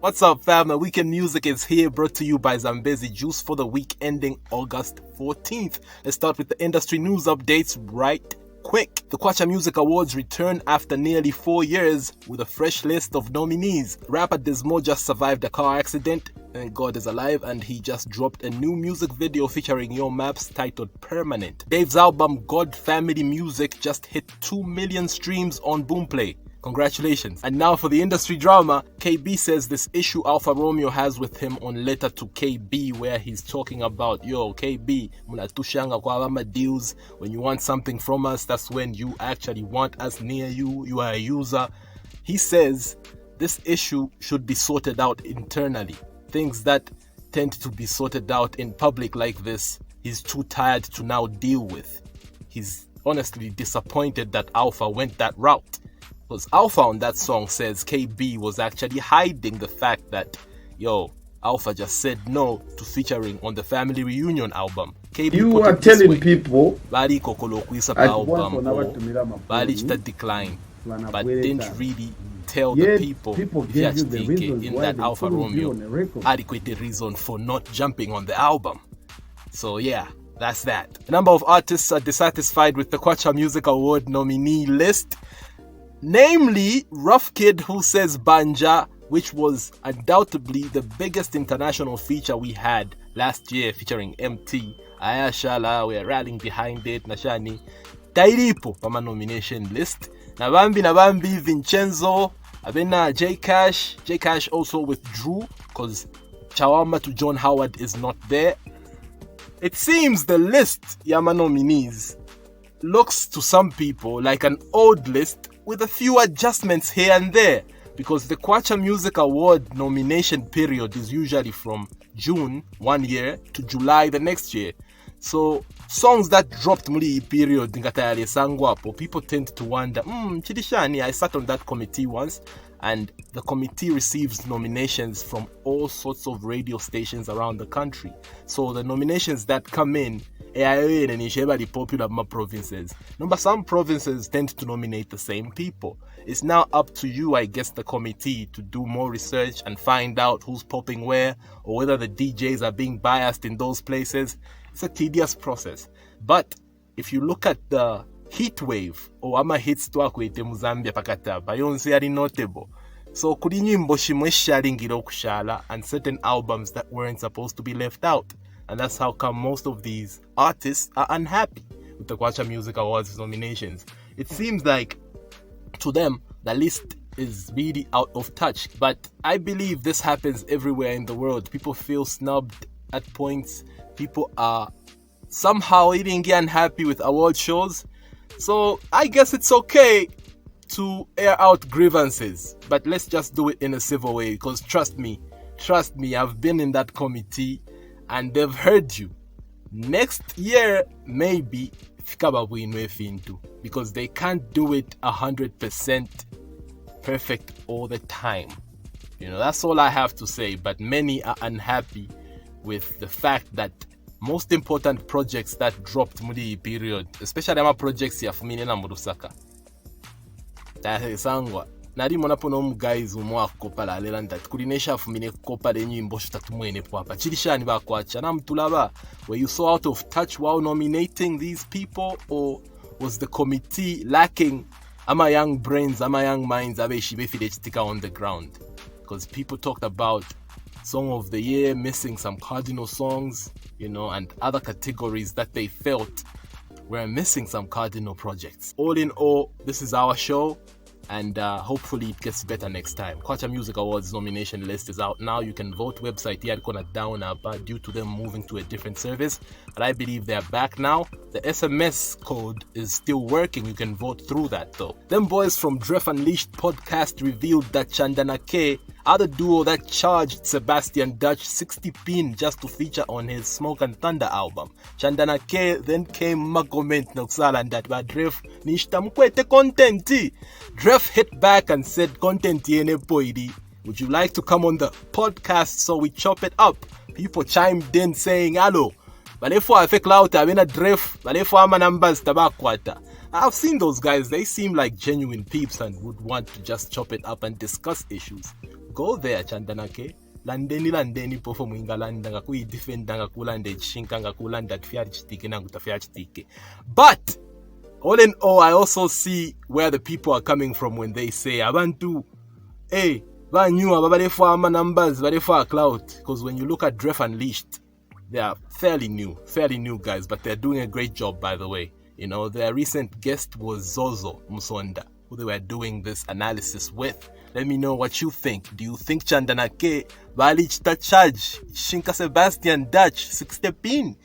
What's up, fam? The Weekend Music is here, brought to you by Zambezi Juice for the week ending August 14th. Let's start with the industry news updates right quick. The Kwacha Music Awards return after nearly 4 years with a fresh list of nominees. Rapper Desmo just survived a car accident, and God is alive, and he just dropped a new music video featuring Yo Maps titled Permanent. Dave's album God Family Music just hit 2 million streams on Boomplay. Congratulations. And now for the industry drama, KB says this issue Alpha Romeo has with him on Letter to KB, where he's talking about, yo, KB, munatushanga kwa wama deals. When you want something from us, that's when you actually want us near you. You are a user. He says this issue should be sorted out internally. Things that tend to be sorted out in public like this, he's too tired to now deal with. He's honestly disappointed that Alpha went that route. Because Alpha on that song says KB was actually hiding the fact that, yo, Alpha just said no to featuring on the Family Reunion album. KB you are telling people Bali kokolokwisa album Bali chita decline, but didn't really tell the people gave you the reasons in that Alpha Romeo adequate reason for not jumping on the album. So yeah, that's that. A number of artists are dissatisfied with the Kwacha Music Award nominee list. Namely, Rough Kid, who says Banja, which was undoubtedly the biggest international feature we had last year featuring MT. Ayashala, we're rallying behind it. Nashani. Tairipo, Pama nomination list. Nabambi, Vincenzo, Abena, J Cash also withdrew because Chawama to John Howard is not there. It seems the list, Yama nominees, looks to some people like an old list with a few adjustments here and there, because the Kwacha Music Award nomination period is usually from June 1 year to July the next year. So songs that dropped muli period ngatayale sangwapo, people tend to wonder, Chidishani, I sat on that committee once, and the committee receives nominations from all sorts of radio stations around the country. So the nominations that come in and popular provinces. Number some provinces tend to nominate the same people. It's now up to you, I guess, the committee to do more research and find out who's popping where, or whether the DJs are being biased in those places. It's a tedious process. But if you look at the heat wave, or ama hits to akwete Muzambia pakata, Bayonce are notable. So kudinyimbo shimwe sharingiro kushala, and certain albums that weren't supposed to be left out. And that's how come most of these artists are unhappy with the Kwacha Music Awards nominations. It seems like to them the list is really out of touch, but I believe this happens everywhere in the world. People feel snubbed at points. People are somehow getting unhappy with award shows. So I guess it's okay to air out grievances, but let's just do it in a civil way, because trust me, I've been in that committee and they've heard you. Next year, maybe, because they can't do it 100% perfect all the time. You know, that's all I have to say. But many are unhappy with the fact that most important projects that dropped muri period, especially my projects ya Fumine na Murusaka. Sangwa. Nari monapo no guys umwa kopa lela ndati kurinesha Fumine kopa le nyimbo shutatumwene papa chirishani ba kwacha na mtulaba. Were you so out of touch while nominating these people, or was the committee lacking ama young brains, ama young minds abeshibe fidechtika on the ground? Because people talked about Song of the Year missing some cardinal songs, you know, and other categories that they felt were missing some cardinal projects. All in all, this is our show, and hopefully it gets better next time. Kwacha Music Awards nomination list is out now. You can vote. Website yadkona down due to them moving to a different service, but I believe they're back now. The SMS code is still working. You can vote through that though. Them boys from Dref Unleashed podcast revealed that Chanda are the duo that charged Sebastian Dutch 60 pin just to feature on his Smoke and Thunder album. Chanda then came Magoment Noxala that by Dref nishtamkwete contenti. Dref hit back and said content yene poidi. Would you like to come on the podcast so we chop it up? People chimed in saying hello. Balefo afek lauta abena Dref, balefo ama numbers tabakwata. I've seen those guys, they seem like genuine peeps and would want to just chop it up and discuss issues. go there, Chanda Nake. Landeni pofo mwinga landa nga kui defenda nga kulanda chishinka nga kulanda kufyari chitike na ngutafyari chitike. But all in all, I also see where the people are coming from when they say abantu banyua babarefa ama numbers barefa clout, because when you look at Dref Unleashed, they are fairly new guys, but they're doing a great job, by the way. You know, their recent guest was Zozo Musonda, who they were doing this analysis with. Let me know what you think. Do you think Chanda Nake bali chita charge Shinka Sebastian Dutch 60 pin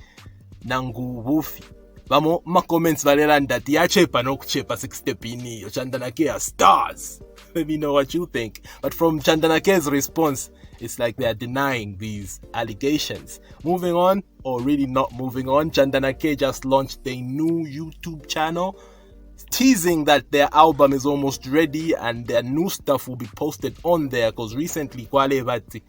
nangu wufi? Vamo ma comments valelanda tiachepa no kuchepa 60 pin yo Chanda Nake are stars. Let me know what you think. But from Chanda Nake's response, it's like they're denying these allegations. Moving on, or really not moving on, Chanda Nake just launched a new YouTube channel, teasing that their album is almost ready and their new stuff will be posted on there, because recently Kwale Vati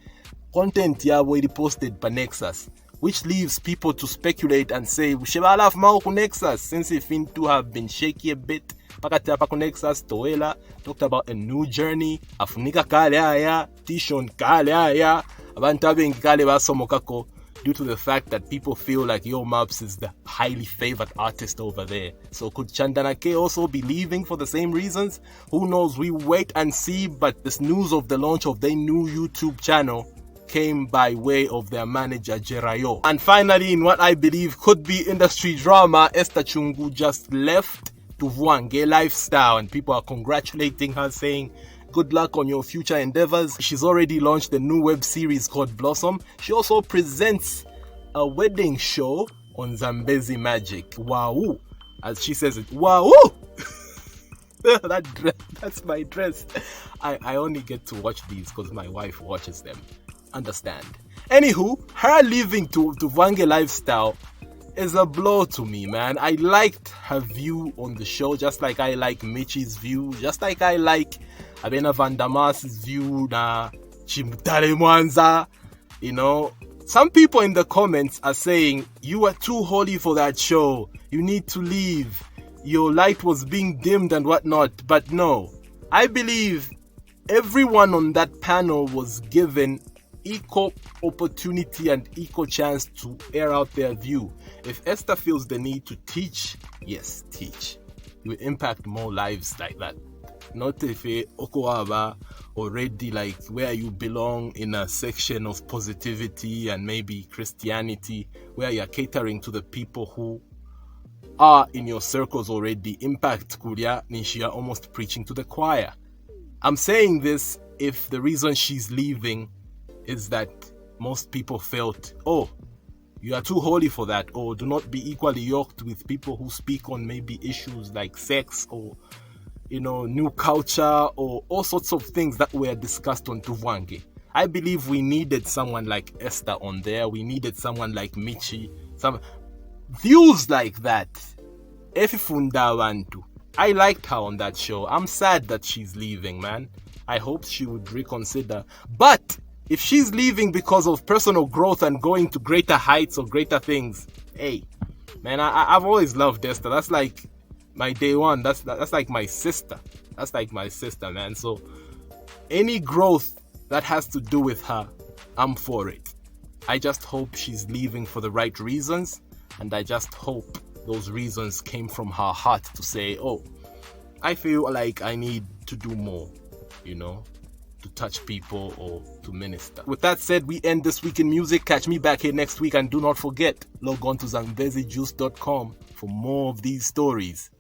content ya already posted by Nexus, which leaves people to speculate and say Shebala Mao Nexus, since it seems to have been shaky a bit. Pakati hapa Nexus Toela talked about a new journey. Afunika kale haya, Tishon kale haya, abantu abengi kale basomokako, due to the fact that people feel like Yo Maps is the highly favored artist over there. So could Chanda Nake also be leaving for the same reasons? Who knows? We wait and see. But this news of the launch of their new YouTube channel came by way of their manager Jerayo. And finally, in what I believe could be industry drama, Esther Chungu just left Tuvwange Lifestyle, and people are congratulating her, saying good luck on your future endeavors. She's already launched a new web series called Blossom. She also presents a wedding show on Zambezi Magic. Wow, as she says it. Wow. That's my dress. I only get to watch these because my wife watches them. Understand. Anywho, her leaving to Tuvwange Lifestyle is a blow to me, man. I liked her view on the show, just like I like Michi's view, just like I like Abena Vandamas's view, na Chimtare Mwanza. You know, some people in the comments are saying you are too holy for that show, you need to leave, your light was being dimmed and whatnot. But no, I believe everyone on that panel was given equal opportunity and equal chance to air out their view. If Esther feels the need to teach, yes, teach. You will impact more lives like that. Not if Okoaba already like where you belong in a section of positivity and maybe Christianity, where you're catering to the people who are in your circles already. Impact Kuria Nishia almost preaching to the choir. I'm saying this if the reason she's leaving is that most people felt, oh, you are too holy for that, or do not be equally yoked with people who speak on maybe issues like sex or, you know, new culture or all sorts of things that were discussed on Tuvwange. I believe we needed someone like Esther on there. We needed someone like Michi. Some views like that. Efifunda Wantu. I liked her on that show. I'm sad that she's leaving, man. I hope she would reconsider. But if she's leaving because of personal growth and going to greater heights or greater things, hey, man, I've always loved Esther. That's like my day one. That's like my sister. That's like my sister, man. So any growth that has to do with her, I'm for it. I just hope she's leaving for the right reasons, and I just hope those reasons came from her heart to say, oh, I feel like I need to do more, you know, to touch people or to minister. With that said, we end this week in music. Catch me back here next week, and do not forget, log on to zambezijuice.com for more of these stories.